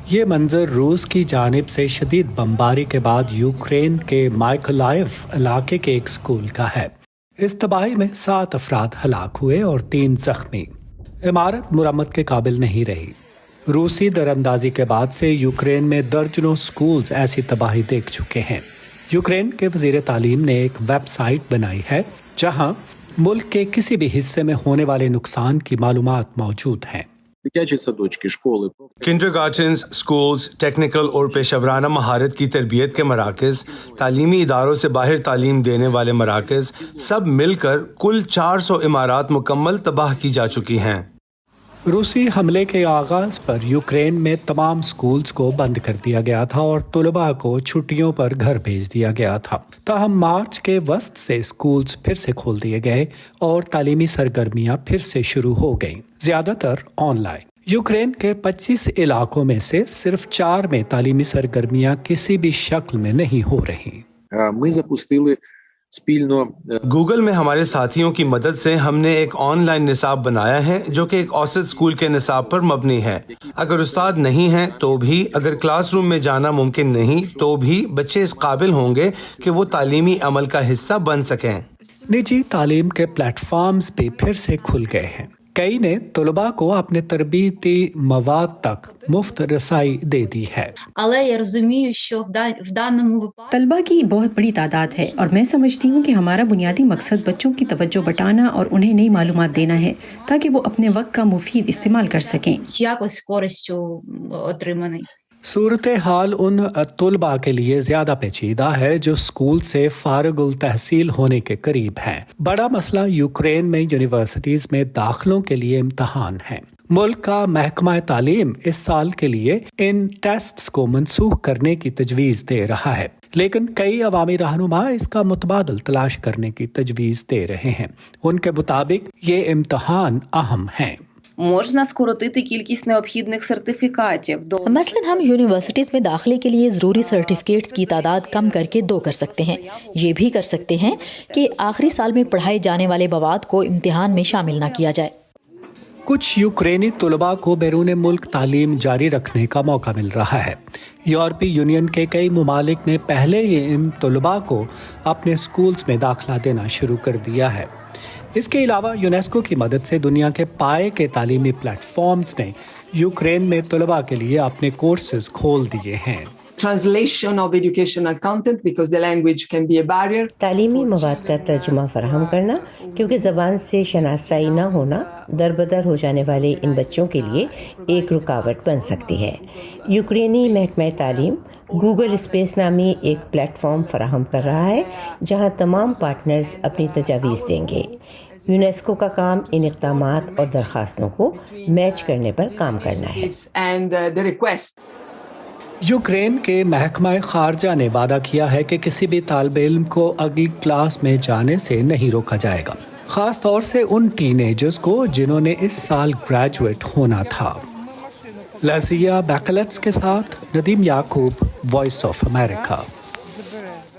یہ منظر روس کی جانب سے شدید بمباری کے بعد یوکرین کے مائیکولائیو علاقے کے ایک اسکول کا ہے۔ اس تباہی میں 7 افراد ہلاک ہوئے اور 3 زخمی۔ عمارت مرمت کے قابل نہیں رہی۔ روسی دراندازی کے بعد سے یوکرین میں درجنوں اسکولز ایسی تباہی دیکھ چکے ہیں۔ یوکرین کے وزیر تعلیم نے ایک ویب سائٹ بنائی ہے جہاں ملک کے کسی بھی حصے میں ہونے والے نقصان کی معلومات موجود ہیں۔ کنڈرگارٹنز، اسکولز، ٹیکنیکل اور پیشہ ورانہ مہارت کی تربیت کے مراکز، تعلیمی اداروں سے باہر تعلیم دینے والے مراکز، سب مل کر کل 400 عمارات مکمل تباہ کی جا چکی ہیں۔ روسی حملے کے آغاز پر یوکرین میں تمام اسکولز کو بند کر دیا گیا تھا اور طلباء کو چھٹیوں پر گھر بھیج دیا گیا تھا۔ تاہم مارچ کے وسط سے اسکولز پھر سے کھول دیے گئے اور تعلیمی سرگرمیاں پھر سے شروع ہو گئیں، زیادہ تر آن لائن۔ یوکرین کے 25 علاقوں میں سے صرف 4 میں تعلیمی سرگرمیاں کسی بھی شکل میں نہیں ہو رہی۔ گوگل میں ہمارے ساتھیوں کی مدد سے ہم نے ایک آن لائن نصاب بنایا ہے جو کہ ایک اوسط اسکول کے نصاب پر مبنی ہے۔ اگر استاد نہیں ہیں تو بھی، اگر کلاس روم میں جانا ممکن نہیں تو بھی بچے اس قابل ہوں گے کہ وہ تعلیمی عمل کا حصہ بن سکیں۔ نجی تعلیم کے پلیٹ فارمز بھی پھر سے کھل گئے ہیں۔ کئی نے طلباء کو اپنے تربیتی مواد تک مفت رسائی دے دی ہے۔ طلباء کی بہت بڑی تعداد ہے اور میں سمجھتی ہوں کہ ہمارا بنیادی مقصد بچوں کی توجہ بٹانا اور انہیں نئی معلومات دینا ہے تاکہ وہ اپنے وقت کا مفید استعمال کر سکیں۔ صورتحال ان طلباء کے لیے زیادہ پیچیدہ ہے جو اسکول سے فارغ التحصیل ہونے کے قریب ہیں۔ بڑا مسئلہ یوکرین میں یونیورسٹیز میں داخلوں کے لیے امتحان ہیں۔ ملک کا محکمہ تعلیم اس سال کے لیے ان ٹیسٹس کو منسوخ کرنے کی تجویز دے رہا ہے، لیکن کئی عوامی رہنما اس کا متبادل تلاش کرنے کی تجویز دے رہے ہیں۔ ان کے مطابق یہ امتحان اہم ہیں۔ مثلاً ہم یونیورسٹیز میں داخلے کے لیے ضروری سرٹیفکیٹس کی تعداد کم کر کے 2 کر سکتے ہیں۔ یہ بھی کر سکتے ہیں کہ آخری سال میں پڑھائے جانے والے مواد کو امتحان میں شامل نہ کیا جائے۔ کچھ یوکرینی طلباء کو بیرون ملک تعلیم جاری رکھنے کا موقع مل رہا ہے۔ یورپی یونین کے کئی ممالک نے پہلے ہی ان طلباء کو اپنے اسکولز میں داخلہ دینا شروع کر دیا ہے۔ اس کے علاوہ یونیسکو کی مدد سے دنیا کے پائے کے تعلیمی پلیٹ فارمز نے یوکرین میں طلباء کے لیے اپنے کورسز کھول دیے ہیں۔ تعلیمی مواد کا ترجمہ فراہم کرنا، کیونکہ زبان سے شناسائی نہ ہونا دربدر ہو جانے والے ان بچوں کے لیے ایک رکاوٹ بن سکتی ہے۔ یوکرینی محکمہ تعلیم گوگل اسپیس نامی ایک پلیٹ فارم فراہم کر رہا ہے جہاں تمام پارٹنرز اپنی تجاویز دیں گے۔ یونیسکو کا کام ان اقدامات اور درخواستوں کو میچ کرنے پر کام کرنا ہے۔ یوکرین کے محکمہ خارجہ نے وعدہ کیا ہے کہ کسی بھی طالب علم کو اگلی کلاس میں جانے سے نہیں روکا جائے گا، خاص طور سے ان ٹین ایجرز کو جنہوں نے اس سال گریجویٹ ہونا تھا۔ لازیہ بیکلٹس کے ساتھ ندیم یعقوب، وائس آف امریکہ۔